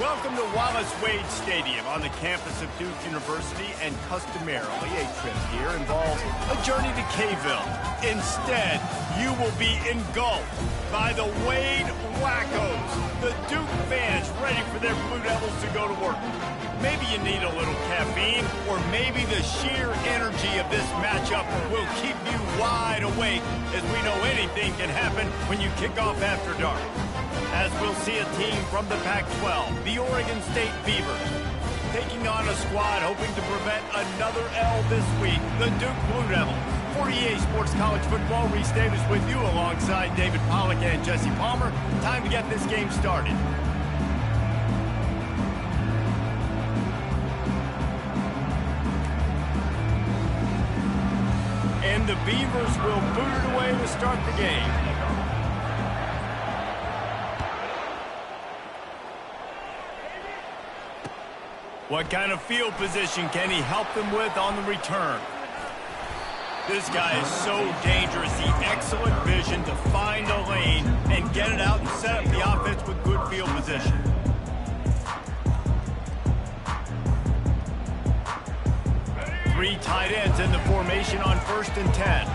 Welcome to Wallace Wade Stadium on the campus of Duke University, and customarily a trip here involves a journey to Caeville. Instead, you will be engulfed by the Wade Wackos, the Duke fans ready for their Blue Devils to go to work. Maybe you need a little caffeine, or maybe the sheer energy of this matchup will keep you wide awake, as we know anything can happen when you kick off after dark. As we'll see a team from the Pac-12, the Oregon State Beavers, taking on a squad hoping to prevent another L this week, the Duke Blue Devils. For EA Sports College Football, Reese Davis with you alongside David Pollack and Jesse Palmer. Time to get this game started. And the Beavers will boot it away to start the game. What kind of field position can he help them with on the return? This guy is so dangerous. The excellent vision to find a lane and get it out and set up the offense with good field position. Three tight ends in the formation on 1st and 10.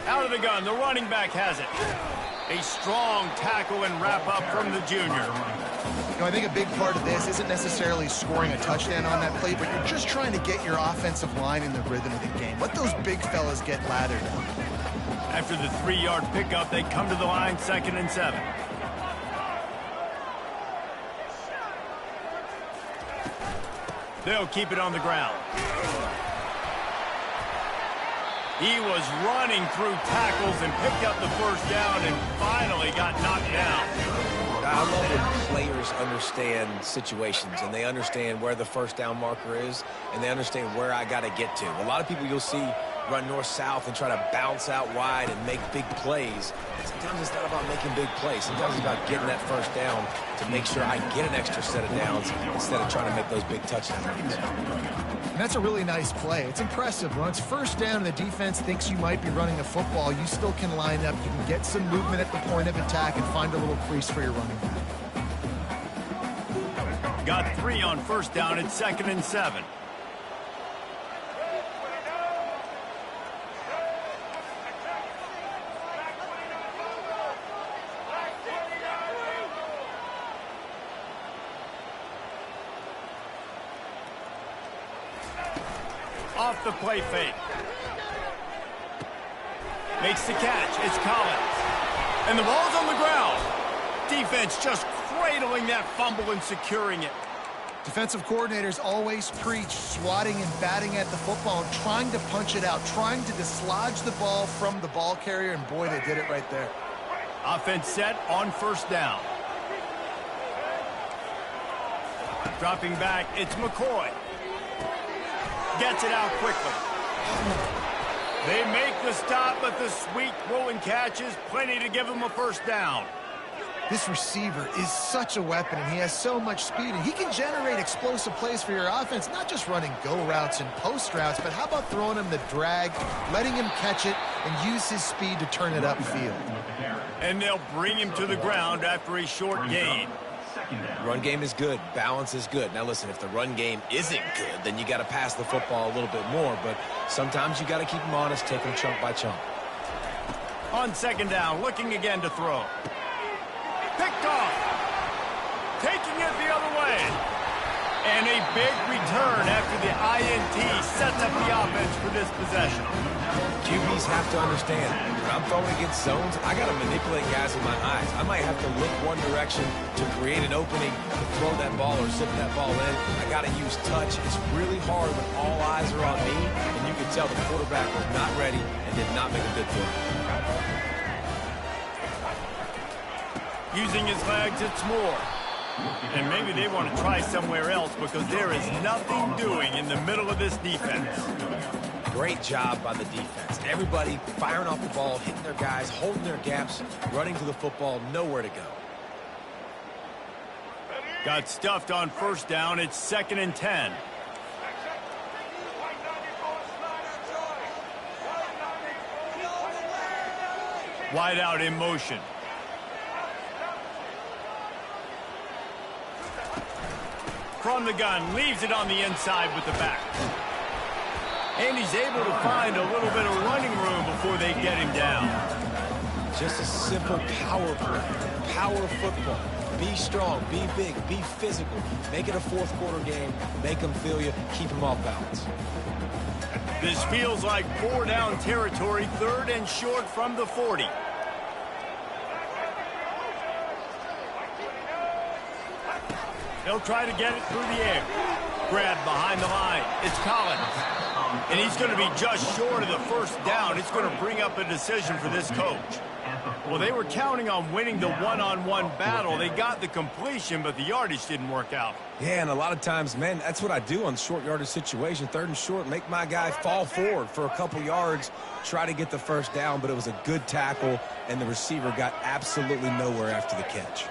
Out of the gun, the running back has it. A strong tackle and wrap-up from the junior. You know, I think a big part of this isn't necessarily scoring a touchdown on that play, but you're just trying to get your offensive line in the rhythm of the game. Let those big fellas get lathered up. After the 3-yard pickup, they come to the line, 2nd and 7. They'll keep it on the ground. He was running through tackles and picked up the first down and finally got knocked down. I love when players understand situations and they understand where the first down marker is and they understand where I got to get to. A lot of people you'll see run north-south and try to bounce out wide and make big plays. Sometimes it's not about making big plays. Sometimes it's about getting that first down to make sure I get an extra set of downs instead of trying to make those big touchdowns. And that's a really nice play. It's impressive. When it's first down and the defense thinks you might be running the football, you still can line up. You can get some movement at the point of attack and find a little crease for your running back. Got 3 on 1st down. It's 2nd and 7. Off the play fake. Makes the catch. It's Collins. And the ball's on the ground. Defense just cradling that fumble and securing it. Defensive coordinators always preach swatting and batting at the football and trying to punch it out, trying to dislodge the ball from the ball carrier, and boy, they did it right there. Offense set on 1st down. Dropping back, it's McCoy. Gets it out quickly. They make the stop, but the sweet rolling catch is plenty to give him a first down. This receiver is such a weapon, and he has so much speed, and he can generate explosive plays for your offense, not just running go routes and post routes, but how about throwing him the drag, letting him catch it, and use his speed to turn it upfield. And they'll bring him to the ground after a short gain. Run game is good. Balance is good. Now, listen, if the run game isn't good, then you got to pass the football a little bit more. But sometimes you got to keep them honest, take them chunk by chunk. On 2nd down, looking again to throw. Picked off. Taking it the other way. And a big return after the INT sets up the offense for this possession. QBs have to understand, when I'm throwing against zones, I got to manipulate guys with my eyes. I might have to look one direction to create an opening to throw that ball or zip that ball in. I got to use touch. It's really hard when all eyes are on me, and you can tell the quarterback was not ready and did not make a good throw. Using his legs, it's Moore. And maybe they want to try somewhere else because there is nothing doing in the middle of this defense. Great job by the defense. Everybody firing off the ball, hitting their guys, holding their gaps, running to the football, nowhere to go. Got stuffed on 1st down. It's 2nd and 10. Wide out in motion. From the gun, leaves it on the inside with the back. And he's able to find a little bit of running room before they get him down. Just a simple power play. Power football. Be strong, be big, be physical. Make it a fourth quarter game. Make them feel you. Keep them off balance. This feels like 4 down territory, 3rd and short from the 40. They'll try to get it through the air. Grabbed behind the line. It's Collins. And he's going to be just short of the first down. It's going to bring up a decision for this coach. Well, they were counting on winning the one-on-one battle. They got the completion, but the yardage didn't work out. Yeah, and a lot of times, man, that's what I do on short yardage situation. 3rd and short, make my guy fall forward for a couple yards, try to get the first down, but it was a good tackle, and the receiver got absolutely nowhere after the catch.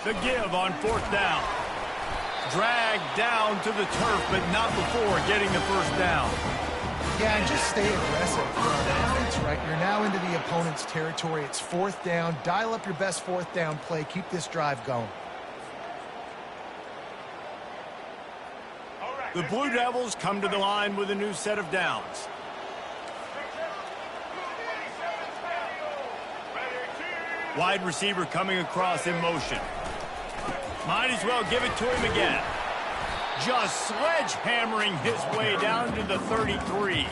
The give on 4th down. Dragged down to the turf, but not before getting the first down. Yeah, and just stay aggressive on offense, right? You're now into the opponent's territory. It's 4th down. Dial up your best 4th down play. Keep this drive going. The Blue Devils come to the line with a new set of downs. Wide receiver coming across in motion. Might as well give it to him again. Just sledgehammering his way down to the 33.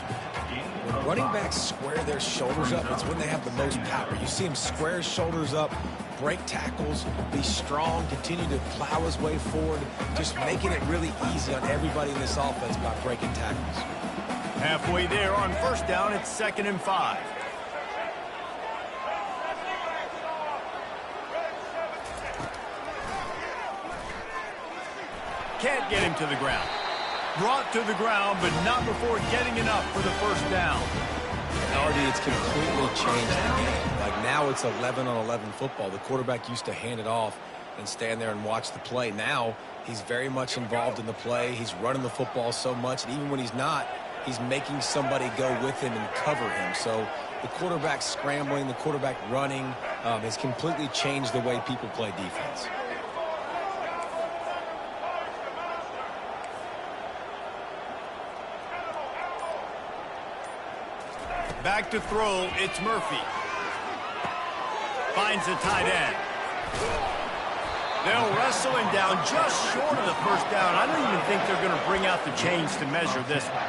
Running backs square their shoulders up. It's when they have the most power. You see him square his shoulders up, break tackles, be strong, continue to plow his way forward, just making it really easy on everybody in this offense by breaking tackles. Halfway there on 1st down, it's 2nd and 5. Can't get him to the ground. Brought to the ground, but not before getting enough for the first down. Already, it's completely changed the game. Like now it's 11-on-11 football. The quarterback used to hand it off and stand there and watch the play. Now he's very much involved in the play. He's running the football so much, and even when he's not, he's making somebody go with him and cover him. So the quarterback scrambling, the quarterback running has completely changed the way people play defense. Back to throw, it's Murphy. Finds the tight end. They'll wrestle him down just short of the first down. I don't even think they're going to bring out the chains to measure this one.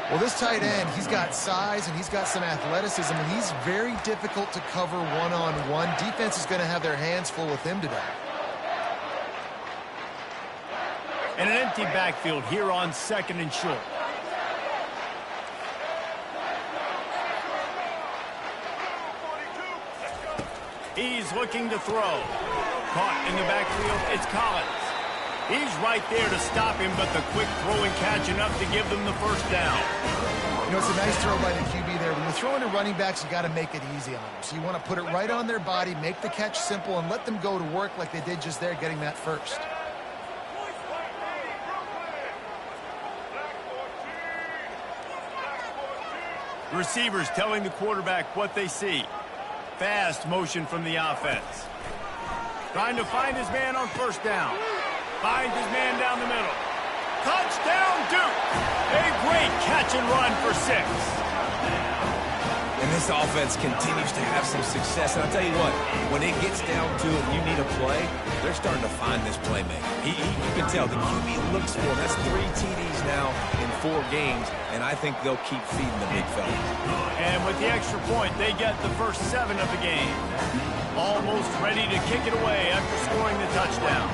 Well, this tight end, he's got size and he's got some athleticism, and he's very difficult to cover one-on-one. Defense is going to have their hands full with him today. And an empty backfield here on 2nd and short. He's looking to throw. Caught in the backfield, it's Collins. He's right there to stop him, but the quick throw and catch enough to give them the first down. You know, it's a nice throw by the QB there. When you're throwing to running backs, you got to make it easy on them. So you want to put it right on their body, make the catch simple, and let them go to work like they did just there, getting that first. The receivers telling the quarterback what they see. Fast motion from the offense. Trying to find his man on 1st down. Finds his man down the middle. Touchdown, Duke! A great catch and run for 6. And this offense continues to have some success. And I'll tell you what, when it gets down to it, you need a play, they're starting to find this playmaker. You can tell the QB looks for him. That's 3 TDs now in 4 games, and I think they'll keep feeding the big fella. And with the extra point, they get the first 7 of the game. Almost ready to kick it away after scoring the touchdown.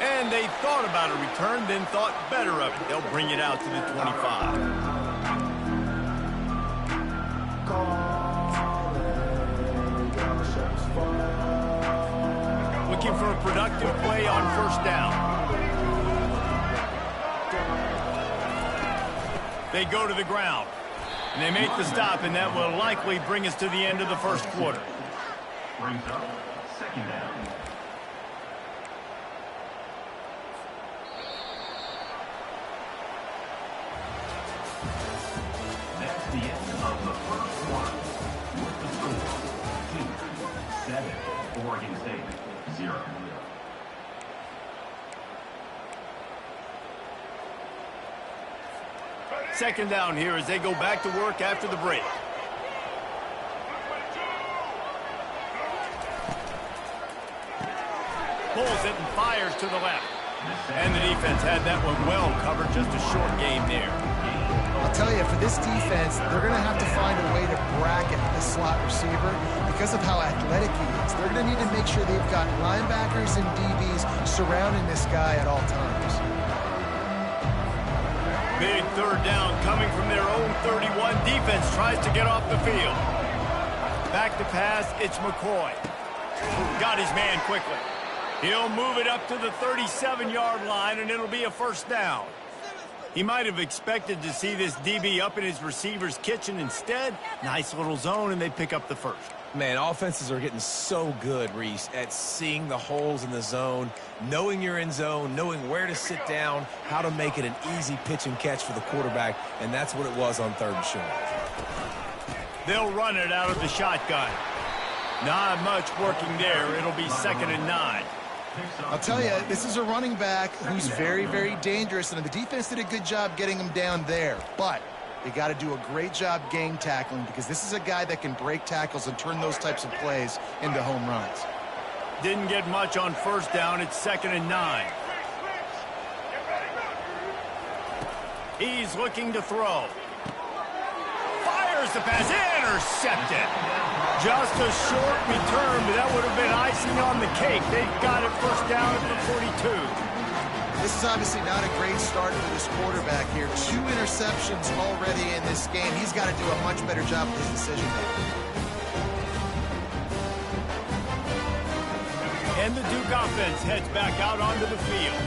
And they thought about a return, then thought better of it. They'll bring it out to the 25. Looking for a productive play on 1st down. They go to the ground. And they make the stop, and that will likely bring us to the end of the first quarter. Brings up 2nd down. the end of the first quarter. With the score, 2-7, Oregon State, 0. Second down here as they go back to work after the break. Pulls it and fires to the left. And the defense had that one well covered, just a short game there. I'll tell you, for this defense, they're going to have to find a way to bracket the slot receiver because of how athletic he is. They're going to need to make sure they've got linebackers and DBs surrounding this guy at all times. Big third down coming from their own 31. Defense tries to get off the field. Back to pass, it's McCoy. Got his man quickly. He'll move it up to the 37-yard line, and it'll be a first down. He might have expected to see this DB up in his receiver's kitchen. Instead, nice little zone, and they pick up the first. Man, offenses are getting so good, Reese, at seeing the holes in the zone, knowing you're in zone, knowing where to sit down, how to make it an easy pitch and catch for the quarterback, and that's what it was on third and short. They'll run it out of the shotgun. Not much working there. It'll be 2nd and 9. I'll tell you, this is a running back who's very, very dangerous, and the defense did a good job getting him down there. But you got to do a great job game tackling because this is a guy that can break tackles and turn those types of plays into home runs. Didn't get much on first down. It's 2nd and 9. He's looking to throw. Fires the pass. Intercepted. Just a short return, but that would have been icing on the cake. They've got it first down at the 42. This is obviously not a great start for this quarterback here. 2 interceptions already in this game. He's got to do a much better job with his decision making. And the Duke offense heads back out onto the field.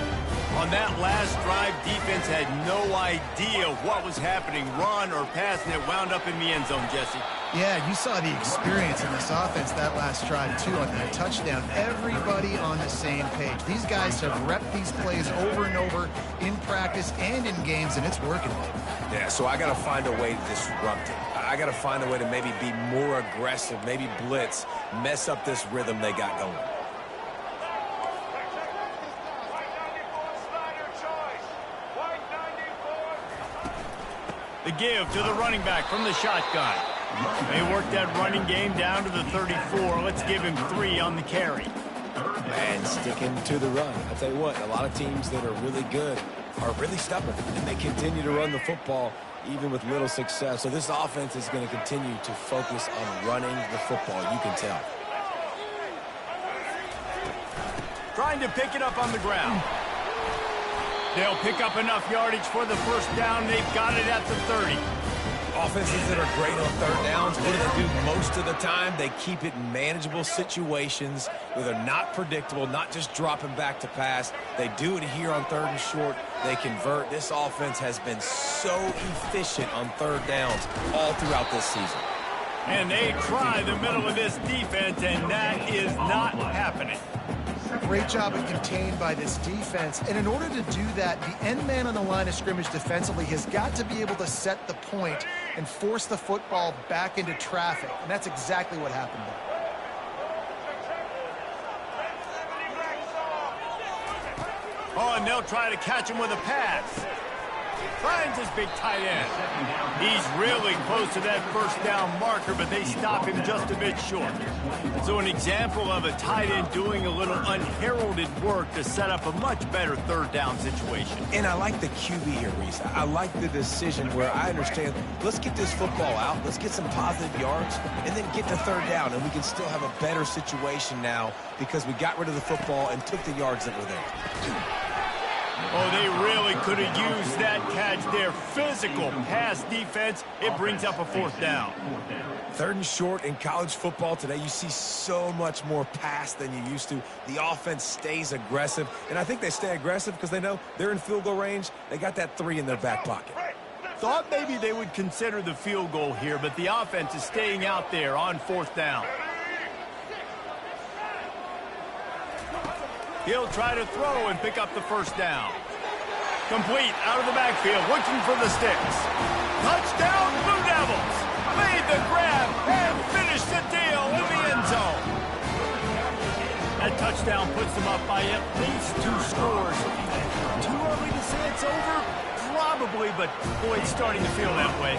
On that last drive, defense had no idea what was happening, run or pass, and it wound up in the end zone, Jesse. Yeah, you saw the experience in this offense that last drive, too, on that touchdown. Everybody on the same page. These guys have repped these plays over and over in practice and in games, and it's working. Yeah, so I got to find a way to disrupt it. I got to find a way to maybe be more aggressive, maybe blitz, mess up this rhythm they got going. The give to the running back from the shotgun. They work that running game down to the 34. Let's give him 3 on the carry. And sticking to the run. I'll tell you what, a lot of teams that are really good are really stubborn, and they continue to run the football even with little success. So this offense is going to continue to focus on running the football, you can tell. Trying to pick it up on the ground. They'll pick up enough yardage for the first down. They've got it at the 30. Offenses that are great on third downs, what do they do most of the time? They keep it in manageable situations where they're not predictable, not just dropping back to pass. They do it here on third and short. They convert. This offense has been so efficient on third downs all throughout this season. And they try the middle of this defense, and that is not happening. Great job of contained by this defense. And in order to do that, the end man on the line of scrimmage defensively has got to be able to set the point and force the football back into traffic. And that's exactly what happened there. Oh, and they'll try to catch him with a pass. Finds his big tight end. He's really close to that first down marker, but they stop him just a bit short. So an example of a tight end doing a little unheralded work to set up a much better third down situation. And I like the QB here, Reese. I like the decision where I understand, let's get this football out, let's get some positive yards, and then get to third down, and we can still have a better situation now because we got rid of the football and took the yards that were there. Oh, they really could have used that catch there. Physical pass defense. It brings up a fourth down. Third and short in college football today, you see so much more pass than you used to. The offense stays aggressive, and I think they stay aggressive because they know they're in field goal range. They got that 3 in their back pocket. Thought maybe they would consider the field goal here, but the offense is staying out there on fourth down. He'll try to throw and pick up the first down. Complete out of the backfield, looking for the sticks. Touchdown, Blue Devils! touchdown puts them up by at least 2 scores. Too early to say it's over? Probably, but boy, it's starting to feel that way.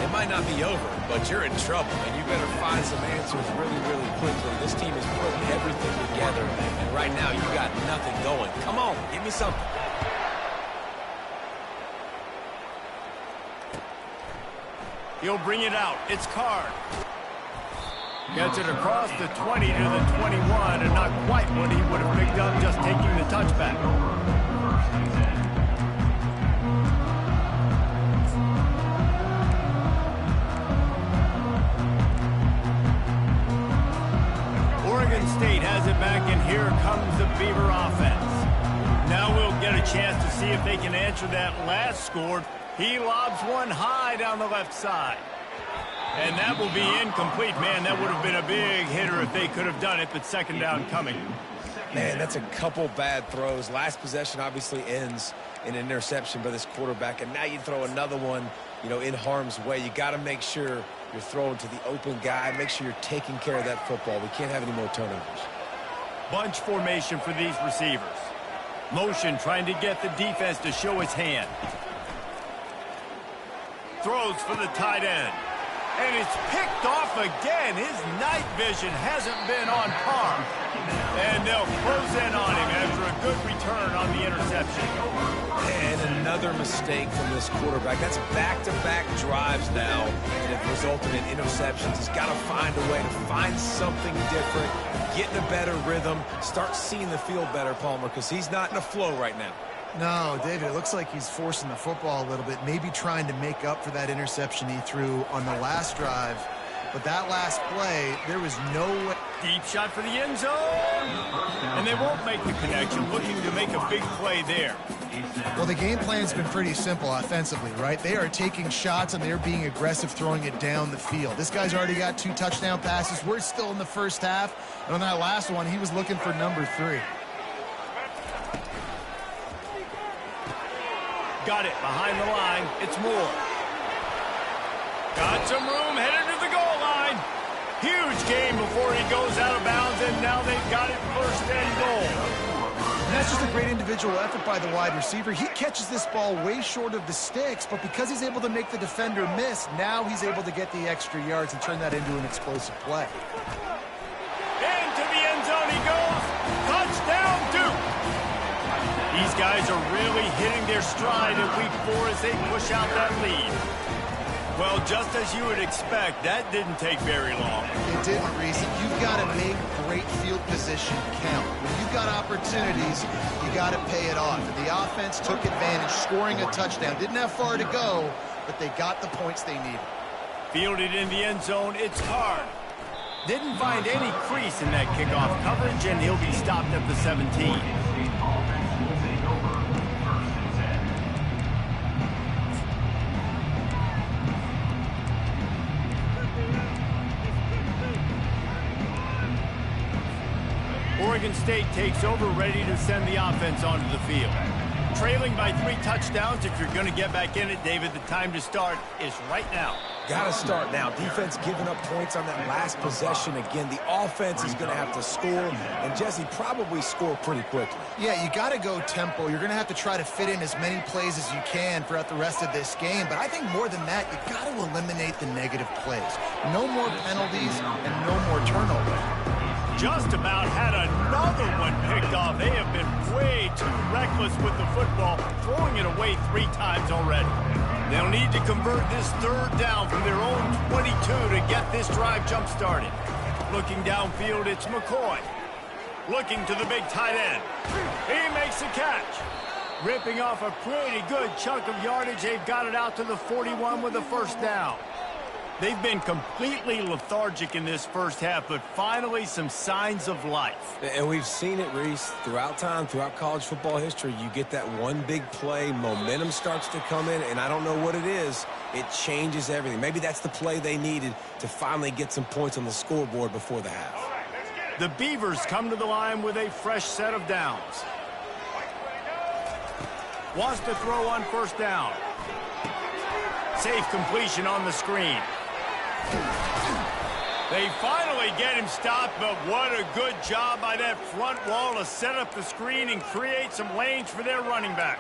It might not be over, but you're in trouble, and you better find some answers really, really quickly. This team is putting everything together, and right now you got nothing going. Come on, give me something. He'll bring it out. It's Card. Gets it across the 20 to the 21, and not quite what he would have picked up just taking the touchback. Oregon State has it back, and here comes the Beaver offense. Now we'll get a chance to see if they can answer that last score. He lobs one high down the left side. And that will be incomplete. Man, that would have been a big hitter if they could have done it, but second down coming. Man, that's a couple bad throws. Last possession obviously ends in an interception by this quarterback, and now you throw another one, you know, in harm's way. You got to make sure you're throwing to the open guy. Make sure you're taking care of that football. We can't have any more turnovers. Bunch formation for these receivers. Motion trying to get the defense to show his hand. Throws for the tight end. And it's picked off again. His night vision hasn't been on par. And they'll close in on him after a good return on the interception. And another mistake from this quarterback. That's back-to-back drives now that have resulted in interceptions. He's got to find a way to find something different, get in a better rhythm, start seeing the field better, Palmer, because he's not in a flow right now. No, David, it looks like he's forcing the football a little bit, maybe trying to make up for that interception he threw on the last drive. But that last play, there was no way. Deep shot for the end zone. And they won't make the connection, looking to make a big play there. Well, the game plan's been pretty simple offensively, right? They are taking shots, and they're being aggressive, throwing it down the field. This guy's already got 2 touchdown passes. We're still in the first half. And on that last one, he was looking for number 3. Got it behind the line. It's Moore. Got some room, headed to the goal line. Huge game before he goes out of bounds, and now they've got it first and goal. And that's just a great individual effort by the wide receiver. He catches this ball way short of the sticks, but because he's able to make the defender miss, now he's able to get the extra yards and turn that into an explosive play. Into the end zone he goes. Touchdown, Duke. These guys are really hitting their stride in week 4 as they push out that lead. Well, just as you would expect, that didn't take very long. It didn't, Reese. You've got to make great field position count. When you've got opportunities, you got to pay it off. And the offense took advantage, scoring a touchdown. Didn't have far to go, but they got the points they needed. Fielded in the end zone, it's Card. Didn't find any crease in that kickoff coverage, and he'll be stopped at the 17. Oregon State takes over, ready to send the offense onto the field. Trailing by 3 touchdowns. If you're going to get back in it, David, the time to start is right now. Got to start now. Defense giving up points on that last possession. Again, the offense is going to have to score, and Jesse probably score pretty quickly. Yeah, you got to go tempo. You're going to have to try to fit in as many plays as you can throughout the rest of this game. But I think more than that, you got to eliminate the negative plays. No more penalties and no more turnovers. Just about had another one picked off. They have been way too reckless with the football, throwing it away 3 times already. They'll need to convert this 3rd down from their own 22 to get this drive jump-started. Looking downfield, it's McCoy. Looking to the big tight end. He makes the catch. Ripping off a pretty good chunk of yardage. They've got it out to the 41 with a 1st down. They've been completely lethargic in this first half, but finally some signs of life. And we've seen it, Reese, throughout time, throughout college football history. You get that one big play, momentum starts to come in, and I don't know what it is. It changes everything. Maybe that's the play they needed to finally get some points on the scoreboard before the half. The Beavers come to the line with a fresh set of downs. Wants to throw on 1st down. Safe completion on the screen. They finally get him stopped, but what a good job by that front wall to set up the screen and create some lanes for their running back.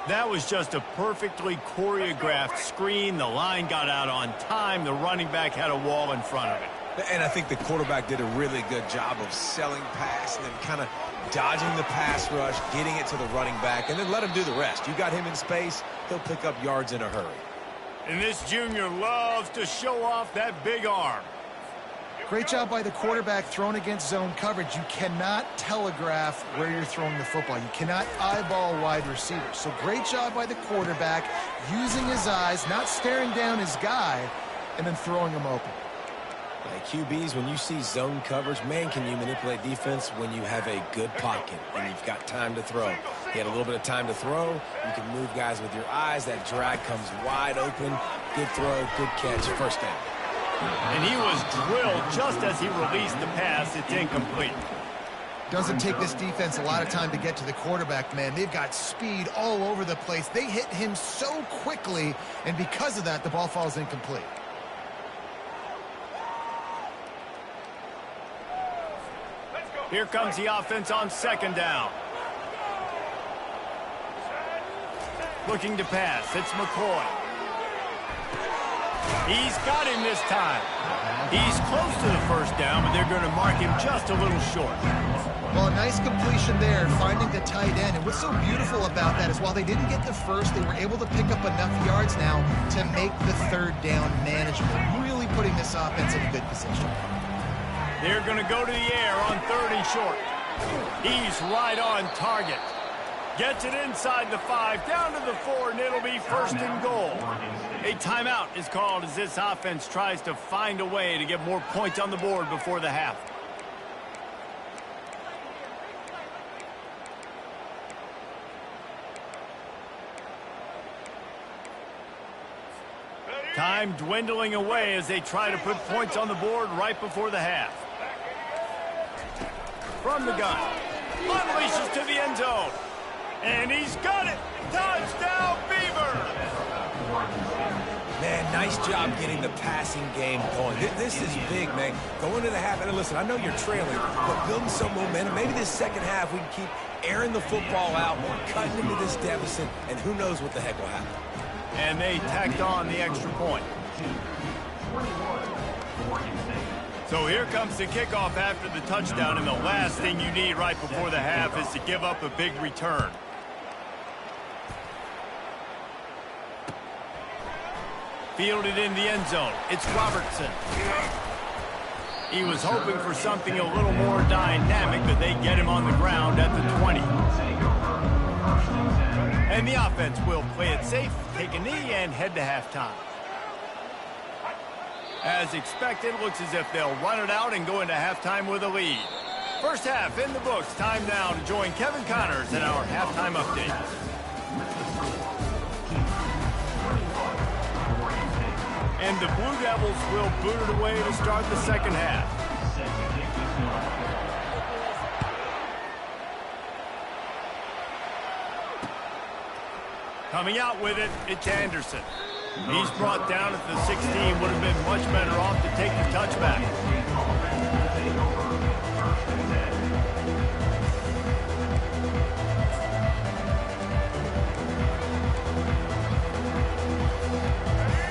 That was just a perfectly choreographed screen. The line got out on time. The running back had a wall in front of it. And I think the quarterback did a really good job of selling pass and then kind of dodging the pass rush, getting it to the running back, and then let him do the rest. You got him in space, he'll pick up yards in a hurry. And this junior loves to show off that big arm. Great job by the quarterback thrown against zone coverage. You cannot telegraph where you're throwing the football. You cannot eyeball wide receivers. So great job by the quarterback using his eyes, not staring down his guy, and then throwing him open. Like QBs, when you see zone coverage, man, can you manipulate defense when you have a good pocket and you've got time to throw. He had a little bit of time to throw. You can move guys with your eyes. That drag comes wide open. Good throw, good catch, first down. And he was drilled just as he released the pass. It's incomplete. Doesn't take this defense a lot of time to get to the quarterback, man. They've got speed all over the place. They hit him so quickly, and because of that, the ball falls incomplete. Here comes the offense on second down. Looking to pass. It's McCoy. He's got him this time. He's close to the first down, but they're going to mark him just a little short. Well, a nice completion there, finding the tight end. And what's so beautiful about that is while they didn't get the first, they were able to pick up enough yards now to make the third down manageable. Really putting this offense in a good position. They're going to go to the air on third and short. He's right on target. Gets it inside the 5, down to the 4, and it'll be first and goal. A timeout is called as this offense tries to find a way to get more points on the board before the half. Time dwindling away as they try to put points on the board right before the half. From the gun, unleashes to the end zone. And he's got it. Touchdown, Beaver. Man, nice job getting the passing game going. This is big, man. Going to the half, and listen, I know you're trailing, but building some momentum. Maybe this second half we can keep airing the football out, cutting into this deficit, and who knows what the heck will happen. And they tacked on the extra point. So here comes the kickoff after the touchdown, and the last thing you need right before the half is to give up a big return. Fielded in the end zone. It's Robertson. He was hoping for something a little more dynamic, but they get him on the ground at the 20. And the offense will play it safe, take a knee, and head to halftime. As expected, looks as if they'll run it out and go into halftime with a lead. First half in the books. Time now to join Kevin Connors in our halftime update. And the Blue Devils will boot it away to start the second half. Coming out with it, it's Anderson. He's brought down at the 16. Would have been much better off to take the touchback.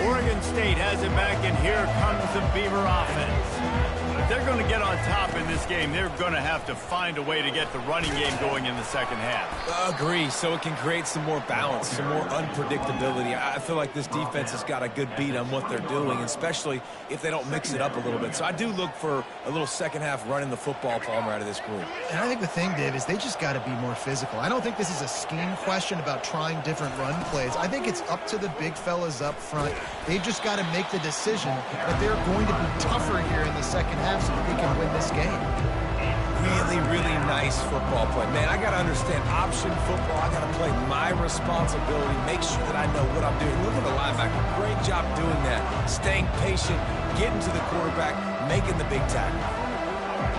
Oregon State has it back, and here comes the Beaver offense. If they're going to get on top in this game, they're going to have to find a way to get the running game going in the second half. Agree, so it can create some more balance, some more unpredictability. I feel like this defense has got a good beat on what they're doing, especially if they don't mix it up a little bit. So I do look for a little second half running the football, Palmer, out of this group. And I think the thing, Dave, is they just got to be more physical. I don't think this is a scheme question about trying different run plays. I think it's up to the big fellas up front. They've just got to make the decision that they're going to be tougher here in the second half so that they can win this game. Really, really nice football play. Man, I got to understand option football. I got to play my responsibility, make sure that I know what I'm doing. Look at the linebacker. Great job doing that. Staying patient, getting to the quarterback, making the big tackle.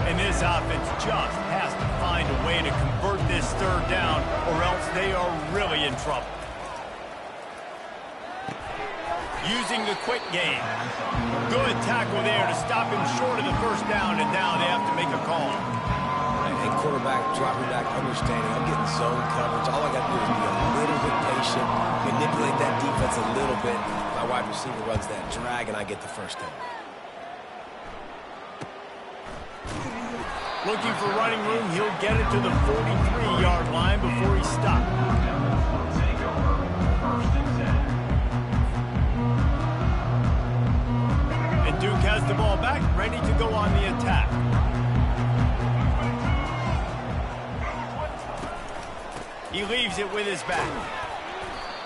And this offense just has to find a way to convert this third down, or else they are really in trouble. using the quick game. Good tackle there to stop him short of the first down, and now they have to make a call. And quarterback dropping back, understanding I'm getting zone coverage. All I got to do is be a little bit patient, manipulate that defense a little bit. My wide receiver runs that drag, and I get the first down. Looking for running room, he'll get it to the 43-yard line before he stopped. Take over. First and 10. And Duke has the ball back, ready to go on the attack. He leaves it with his back.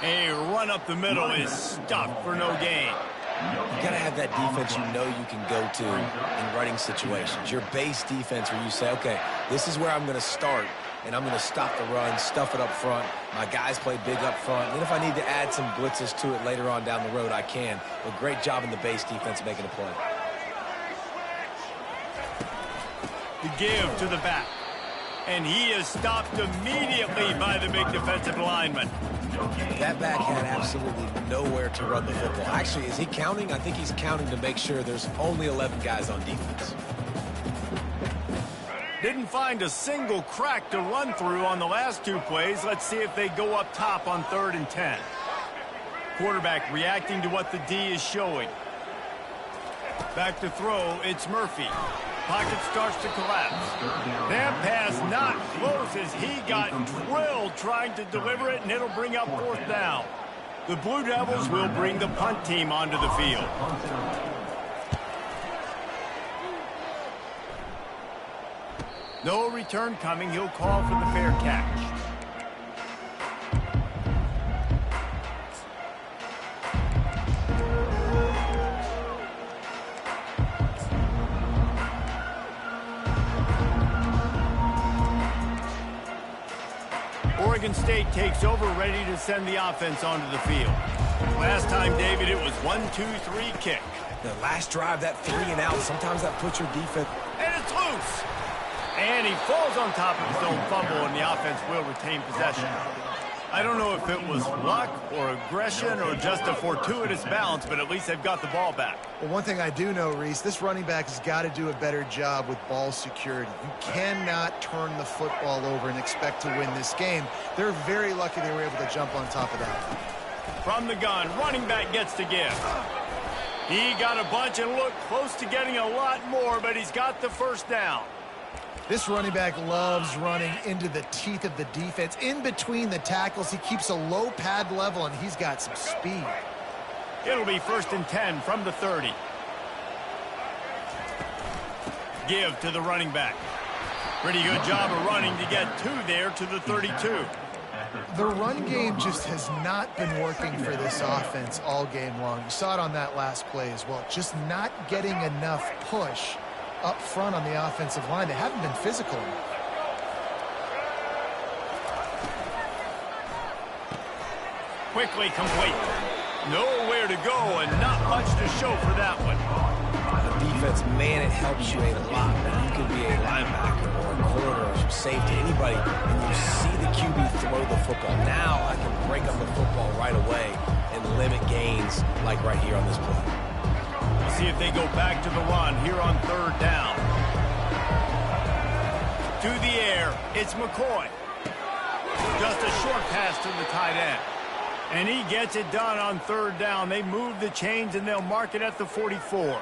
A run up the middle is stuffed for no gain. You got to have that defense you know you can go to in running situations. Your base defense where you say, okay, this is where I'm going to start, and I'm going to stop the run, stuff it up front. My guys play big up front. And then if I need to add some blitzes to it later on down the road, I can. But great job in the base defense making a play. The give to the back. And he is stopped immediately by the big defensive lineman. That back had absolutely nowhere to run the football. Actually, is he counting? I think he's counting to make sure there's only 11 guys on defense. Didn't find a single crack to run through on the last two plays. Let's see if they go up top on 3rd and 10. Quarterback reacting to what the D is showing. Back to throw, it's Murphy. Pocket starts to collapse. That pass not close as he got drilled trying to deliver it, and it'll bring up 4th down. The Blue Devils will bring the punt team onto the field. No return coming. He'll call for the fair catch. Oregon State takes over, ready to send the offense onto the field. Last time, David, it was 1-2-3 kick. The last drive, that 3 and out, sometimes that puts your defense. And it's loose. And he falls on top of his own fumble, and the offense will retain possession. I don't know if it was luck or aggression or just a fortuitous bounce, but at least they've got the ball back. Well, one thing I do know, Reese, this running back has got to do a better job with ball security. You cannot turn the football over and expect to win this game. They're very lucky they were able to jump on top of that. From the gun, running back gets to give. He got a bunch and looked close to getting a lot more, but he's got the first down. This running back loves running into the teeth of the defense. In between the tackles, he keeps a low pad level, and he's got some speed. It'll be 1st and 10 from the 30. Give to the running back. Pretty good job of running to get 2 there to the 32. The run game just has not been working for this offense all game long. You saw it on that last play as well. Just not getting enough push up front on the offensive line. They haven't been physical enough. Quickly complete. Nowhere to go and not much to show for that one. The defense, man, it helps you a lot when you can be a linebacker or a corner or safety, anybody, and you see the QB throw the football. Now I can break up the football right away and limit gains like right here on this play. We'll see if they go back to the run here on 3rd down. To the air, it's McCoy. Just a short pass to the tight end. And he gets it done on 3rd down. They move the chains, and they'll mark it at the 44.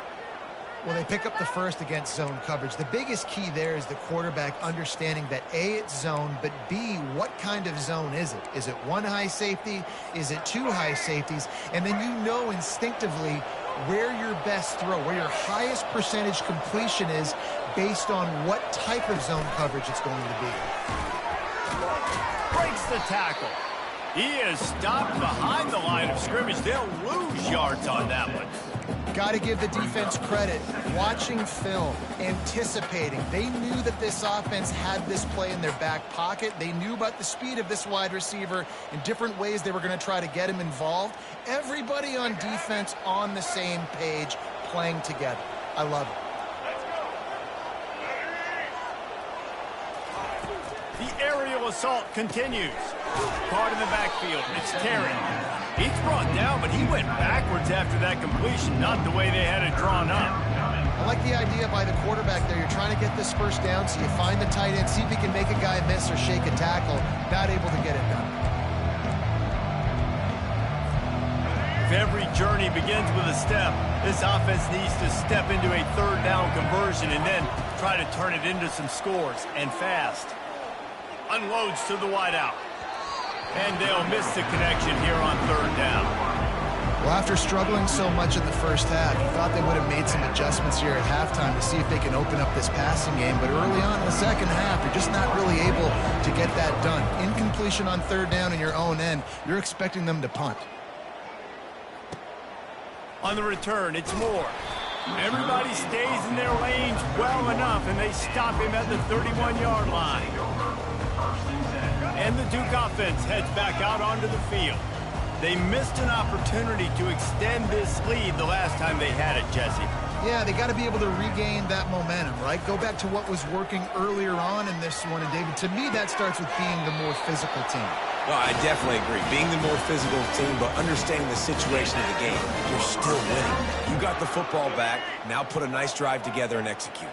Well, they pick up the first against zone coverage. The biggest key there is the quarterback understanding that A, it's zone, but B, what kind of zone is it? Is it 1 high safety? Is it 2 high safeties? And then you know instinctively where your best throw, where your highest percentage completion is based on what type of zone coverage it's going to be. Breaks the tackle. He is stopped behind the line of scrimmage. They'll lose yards on that one. Got to give the defense credit. Watching film, anticipating. They knew that this offense had this play in their back pocket. They knew about the speed of this wide receiver in different ways they were going to try to get him involved. Everybody on defense on the same page, playing together. I love it. The aerial vertical assault continues. Caught in the backfield. It's Terry. He's brought down, but he went backwards after that completion, not the way they had it drawn up. I like the idea by the quarterback there. You're trying to get this first down, so you find the tight end, see if he can make a guy miss or shake a tackle. Not able to get it done. If every journey begins with a step, this offense needs to step into a third down conversion and then try to turn it into some scores, and fast. Unloads to the wideout. And they'll miss the connection here on third down. Well, after struggling so much in the first half, you thought they would have made some adjustments here at halftime to see if they can open up this passing game. But early on in the second half, you're just not really able to get that done. Incompletion on third down in your own end, you're expecting them to punt. On the return, it's Moore. Everybody stays in their lanes well enough, and they stop him at the 31-yard line. And the Duke offense heads back out onto the field. They missed an opportunity to extend this lead the last time they had it, Jesse. Yeah, they got to be able to regain that momentum, right? Go back to what was working earlier on in this one. And, David, to me, that starts with being the more physical team. Well, I definitely agree. Being the more physical team, but understanding the situation of the game. You're still winning. You got the football back. Now put a nice drive together and execute.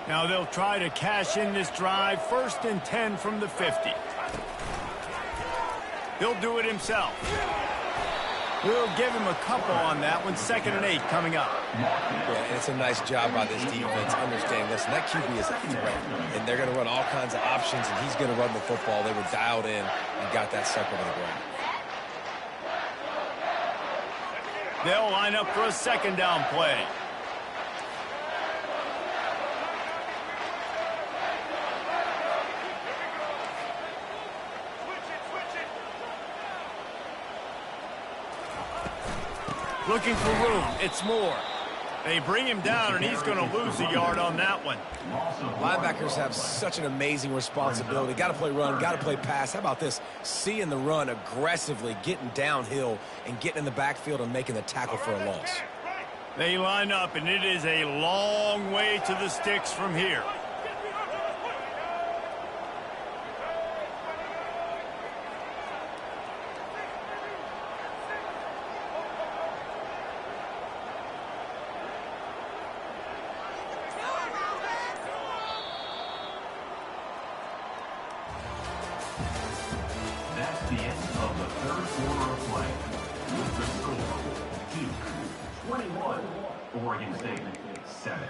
Now they'll try to cash in this drive. 1st and 10 from the 50. He'll do it himself. We'll give him a couple on that one. 2nd and 8 coming up. Yeah, and it's a nice job by this defense understanding this. And that QB is a threat. And they're going to run all kinds of options, and he's going to run the football. They were dialed in and got that sucker to the ground. They'll line up for a 2nd down play. Looking for room. It's Moore. They bring him down, and he's going to lose a yard on that one. Linebackers have such an amazing responsibility. Got to play run, got to play pass. How about this? Seeing the run aggressively, getting downhill, and getting in the backfield and making the tackle for a loss. They line up, and it is a long way to the sticks from here. That's the end of the third quarter of play. With the score, Duke 21, Oregon State 7.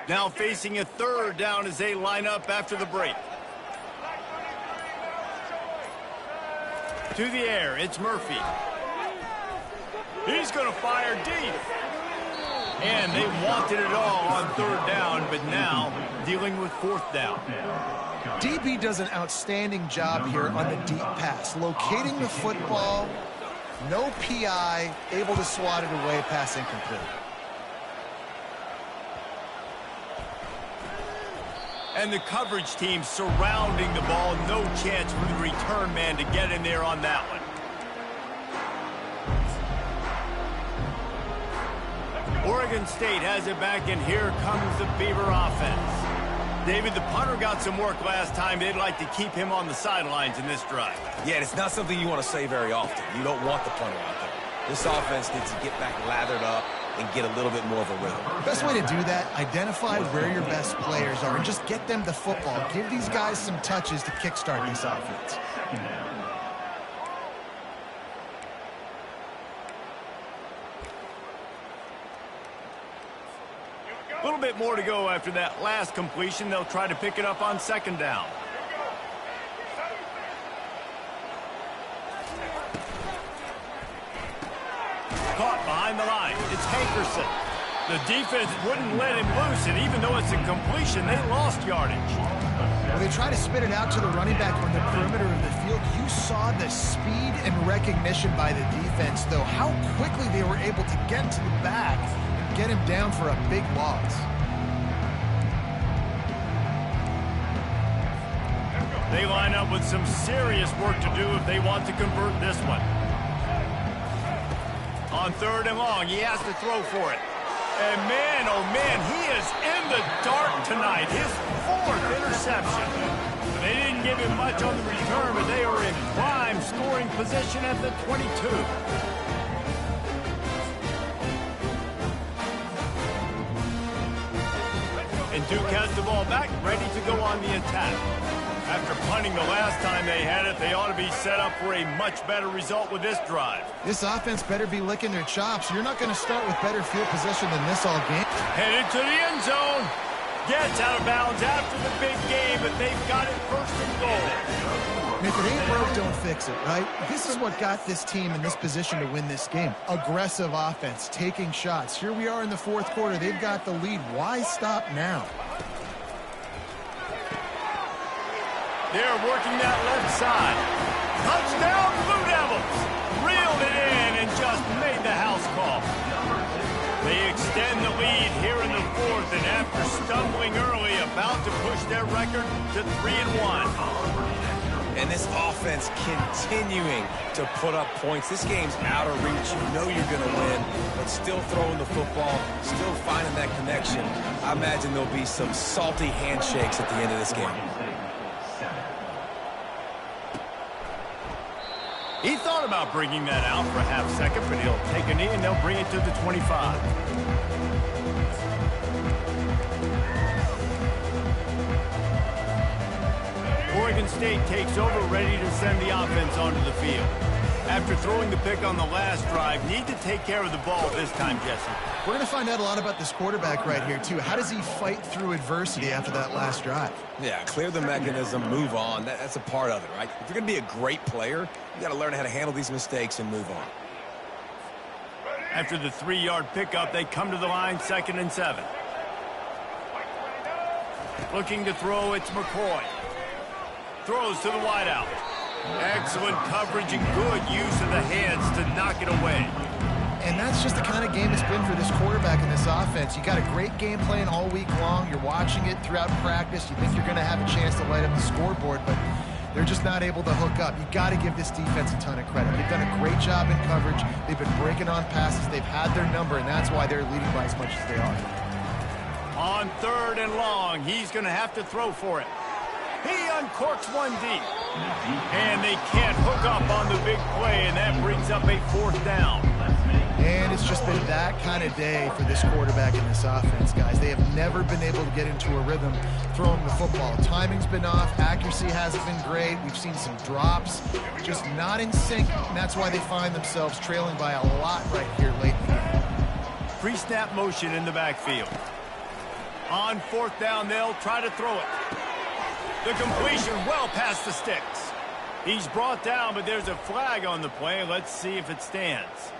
Now facing a 3rd down as they line up after the break. To the air, it's Murphy. He's going to fire deep. And they wanted it all on 3rd down, but now dealing with 4th down. DB does an outstanding job here on the deep pass. Locating the football, no PI, able to swat it away, pass incomplete. And the coverage team surrounding the ball. No chance for the return man to get in there on that one. Oregon State has it back, and here comes the Beaver offense. David, the punter got some work last time. They'd like to keep him on the sidelines in this drive. Yeah, it's not something you want to say very often. You don't want the punter out there. This offense needs to get back lathered up and get a little bit more of a rhythm. Best way to do that, identify where your best players are and just get them the football. Give these guys some touches to kickstart this offense. A little bit more to go after that last completion. They'll try to pick it up on 2nd down. Caught behind the line. It's Hankerson. The defense wouldn't let him loose, and even though it's a completion, they lost yardage. When they try to spit it out to the running back on the perimeter of the field, you saw the speed and recognition by the defense, though, how quickly they were able to get to the back and get him down for a big loss. They line up with some serious work to do if they want to convert this one. On 3rd and long, he has to throw for it. And man, oh man, he is in the dark tonight. His 4th interception. They didn't give him much on the return, but they are in prime scoring position at the 22. And Duke has the ball back, ready to go on the attack. After punting the last time they had it, they ought to be set up for a much better result with this drive. This offense better be licking their chops. You're not going to start with better field position than this all game. Headed to the end zone. Gets out of bounds after the big game, but they've got it 1st and goal. And if it ain't broke, don't fix it, right? This is what got this team in this position to win this game. Aggressive offense, taking shots. Here we are in the 4th quarter. They've got the lead. Why stop now? They're working that left side. Touchdown, Blue Devils! Reeled it in and just made the house call. They extend the lead here in the 4th, and after stumbling early, about to push their record to 3-1. And this offense continuing to put up points. This game's out of reach. You know you're going to win, but still throwing the football, still finding that connection. I imagine there'll be some salty handshakes at the end of this game. He thought about bringing that out for a half second, but he'll take a knee and they'll bring it to the 25. Oregon State takes over, ready to send the offense onto the field. After throwing the pick on the last drive, need to take care of the ball this time, Jesse. We're going to find out a lot about this quarterback right here, too. How does he fight through adversity after that last drive? Yeah, clear the mechanism, move on. That's a part of it, right? If you're going to be a great player, you got to learn how to handle these mistakes and move on. After the 3-yard pickup, they come to the line, 2nd and 7. Looking to throw, it's McCoy. Throws to the wideout. Excellent coverage and good use of the hands to knock it away. And that's just the kind of game it's been for this quarterback in this offense. You got a great game plan all week long. You're watching it throughout practice. You think you're going to have a chance to light up the scoreboard, but they're just not able to hook up. You got to give this defense a ton of credit. They've done a great job in coverage. They've been breaking on passes. They've had their number, and that's why they're leading by as much as they are. On 3rd and long, he's going to have to throw for it. He uncorks one deep. And they can't hook up on the big play, and that brings up a 4th down. And it's just been that kind of day for this quarterback in this offense, guys. They have never been able to get into a rhythm throwing the football. Timing's been off. Accuracy hasn't been great. We've seen some drops. Just not in sync, and that's why they find themselves trailing by a lot right here late in the game. Pre-snap motion in the backfield. On 4th down, they'll try to throw it. The completion well past the sticks. He's brought down, but there's a flag on the play. Let's see if it stands.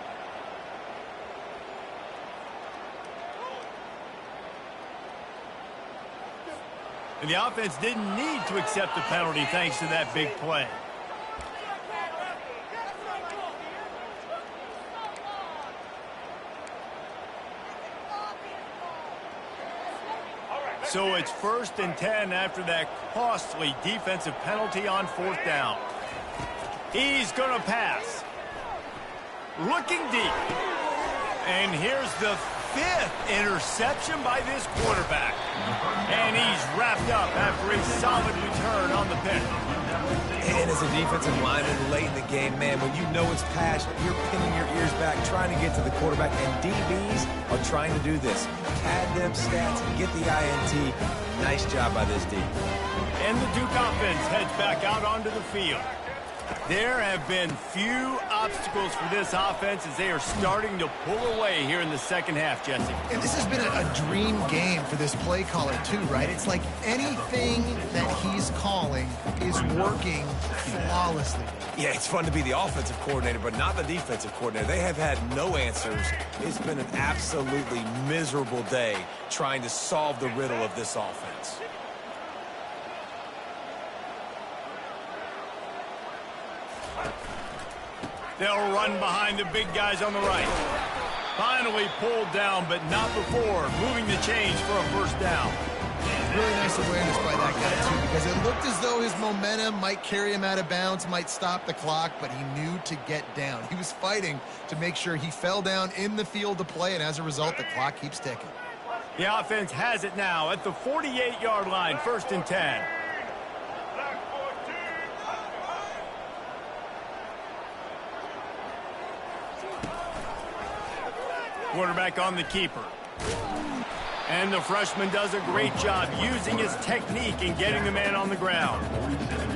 And the offense didn't need to accept the penalty thanks to that big play. So it's 1st and 10 after that costly defensive penalty on 4th down. He's going to pass. Looking deep. And here's the 5th interception by this quarterback. And he's wrapped up after a solid return on the pick. And as a defensive lineman late in the game, man, when you know it's passionate, you're pinning your ears back, trying to get to the quarterback, and DBs are trying to do this. Pad them stats and get the INT. Nice job by this D. And the Duke offense heads back out onto the field. There have been few obstacles for this offense as they are starting to pull away here in the 2nd half, Jesse. And this has been a dream game for this play caller, too, right? It's like anything that he's calling is working flawlessly. Yeah, it's fun to be the offensive coordinator, but not the defensive coordinator. They have had no answers. It's been an absolutely miserable day trying to solve the riddle of this offense. They'll run behind the big guys on the right. Finally pulled down, but not before moving the chains for a 1st down. Really nice awareness by that guy, too, because it looked as though his momentum might carry him out of bounds, might stop the clock, but he knew to get down. He was fighting to make sure he fell down in the field to play, and as a result, the clock keeps ticking. The offense has it now at the 48-yard line, 1st and 10. Quarterback on the keeper. And the freshman does a great job using his technique and getting the man on the ground.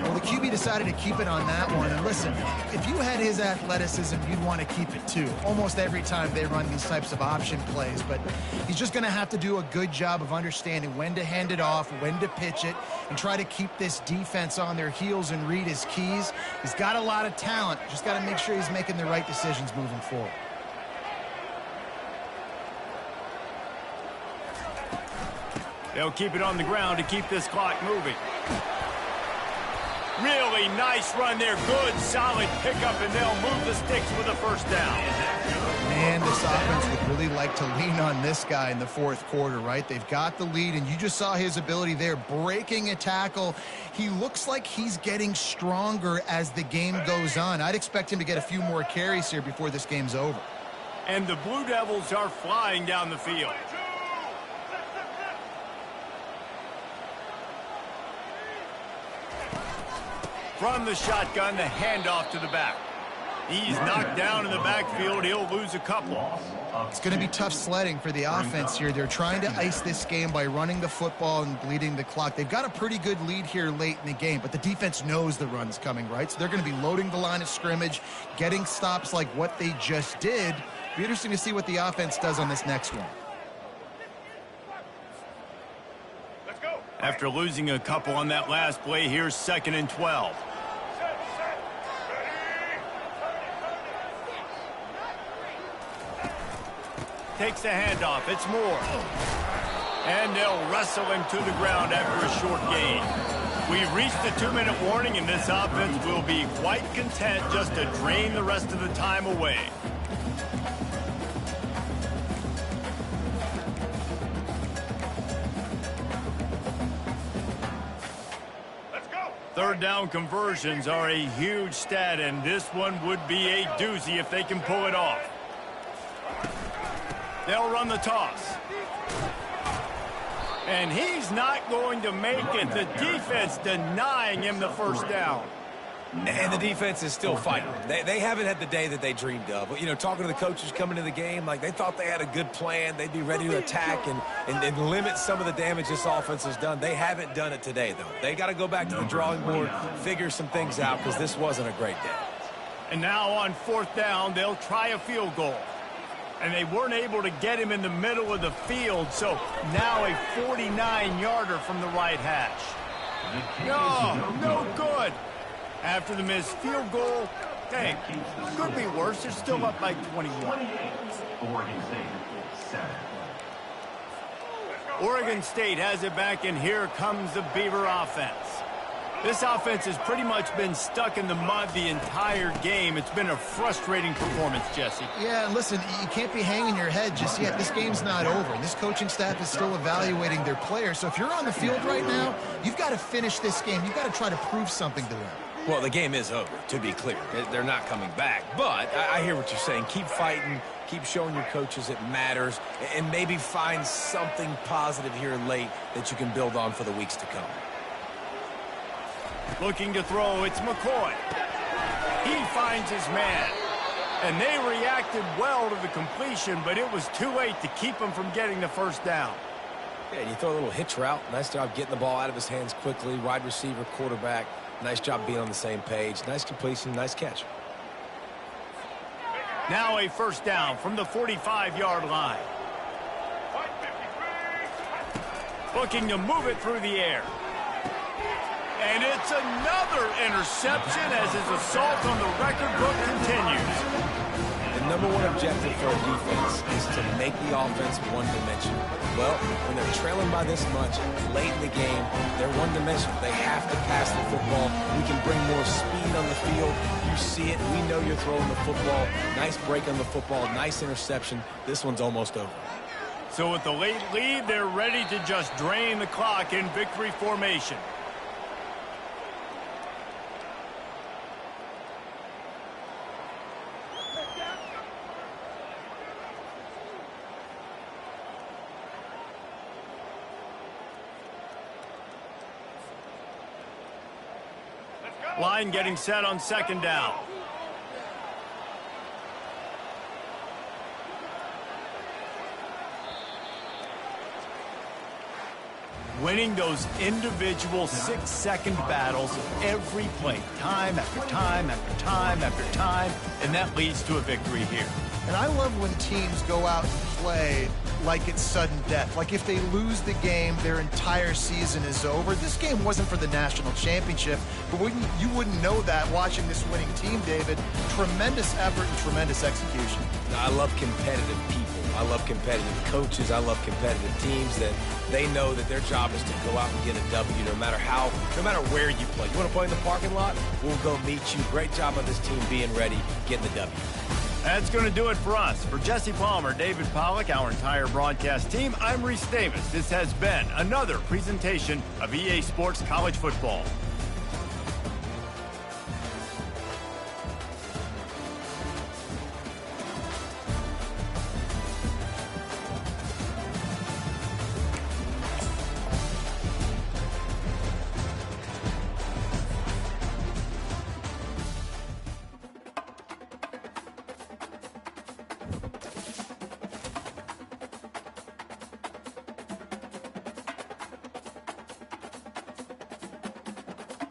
Well, the QB decided to keep it on that one. And listen, if you had his athleticism, you'd want to keep it too. Almost every time they run these types of option plays. But he's just going to have to do a good job of understanding when to hand it off, when to pitch it, and try to keep this defense on their heels and read his keys. He's got a lot of talent. Just got to make sure he's making the right decisions moving forward. They'll keep it on the ground to keep this clock moving. Really nice run there. Good, solid pickup, and they'll move the sticks with a 1st down. Man, this offense would really like to lean on this guy in the 4th quarter, right? They've got the lead, and you just saw his ability there, breaking a tackle. He looks like he's getting stronger as the game goes on. I'd expect him to get a few more carries here before this game's over. And the Blue Devils are flying down the field. From the shotgun, the handoff to the back. He's knocked down in the backfield. He'll lose a couple. It's going to be tough sledding for the offense here. They're trying to ice this game by running the football and bleeding the clock. They've got a pretty good lead here late in the game, but the defense knows the run's coming, right? So they're going to be loading the line of scrimmage, getting stops like what they just did. Be interesting to see what the offense does on this next one. After losing a couple on that last play, here's 2nd and 12. Takes the handoff. It's Moore. And they'll wrestle him to the ground after a short gain. We've reached the 2-minute warning, and this offense will be quite content just to drain the rest of the time away. Third down conversions are a huge stat, and this one would be a doozy if they can pull it off. They'll run the toss. And he's not going to make it. The defense denying him the 1st down. And the defense is still fighting. They haven't had the day that they dreamed of. You know, talking to the coaches coming to the game, like they thought they had a good plan. They'd be ready to attack and limit some of the damage this offense has done. They haven't done it today, though. They got to go back to the drawing board, figure some things out, because this wasn't a great day. And now on 4th down, they'll try a field goal. And they weren't able to get him in the middle of the field, so now a 49-yarder from the right hash. No good. After the missed field goal, hey, could be worse. They're still up by 21. Oregon State, 7. Oregon State has it back, and here comes the Beaver offense. This offense has pretty much been stuck in the mud the entire game. It's been a frustrating performance, Jesse. Yeah, and listen, you can't be hanging your head just yet. This game's not over, and this coaching staff is still evaluating their players. So if you're on the field right now, you've got to finish this game. You've got to try to prove something to them. Well, the game is over, to be clear. They're not coming back. But I hear what you're saying. Keep fighting. Keep showing your coaches it matters. And maybe find something positive here late that you can build on for the weeks to come. Looking to throw, it's McCoy. He finds his man. And they reacted well to the completion, but it was too late to keep him from getting the 1st down. Yeah, and you throw a little hitch route. Nice job getting the ball out of his hands quickly. Wide receiver, quarterback. Nice job being on the same page. Nice completion, nice catch. Now a 1st down from the 45-yard line. Looking to move it through the air. And it's another interception as his assault on the record book continues. The #1 objective for a defense is to make the offense one-dimensional. Well, when they're trailing by this much late in the game, they're one-dimensional. They have to pass the football. We can bring more speed on the field. You see it. We know you're throwing the football. Nice break on the football. Nice interception. This one's almost over. So with the late lead, they're ready to just drain the clock in victory formation. Line getting set on second down. Winning those individual 6-second battles every play, time after time after time after time, and that leads to a victory here. And I love when teams go out and play like it's sudden death. Like if they lose the game, their entire season is over. This game wasn't for the national championship, but you wouldn't know that watching this winning team, David. Tremendous effort and tremendous execution. I love competitive people. I love competitive coaches. I love competitive teams that they know that their job is to go out and get a W no matter where you play. You want to play in the parking lot? We'll go meet you. Great job on this team being ready, getting the W. That's going to do it for us. For Jesse Palmer, David Pollack, our entire broadcast team, I'm Reese Davis. This has been another presentation of EA Sports College Football.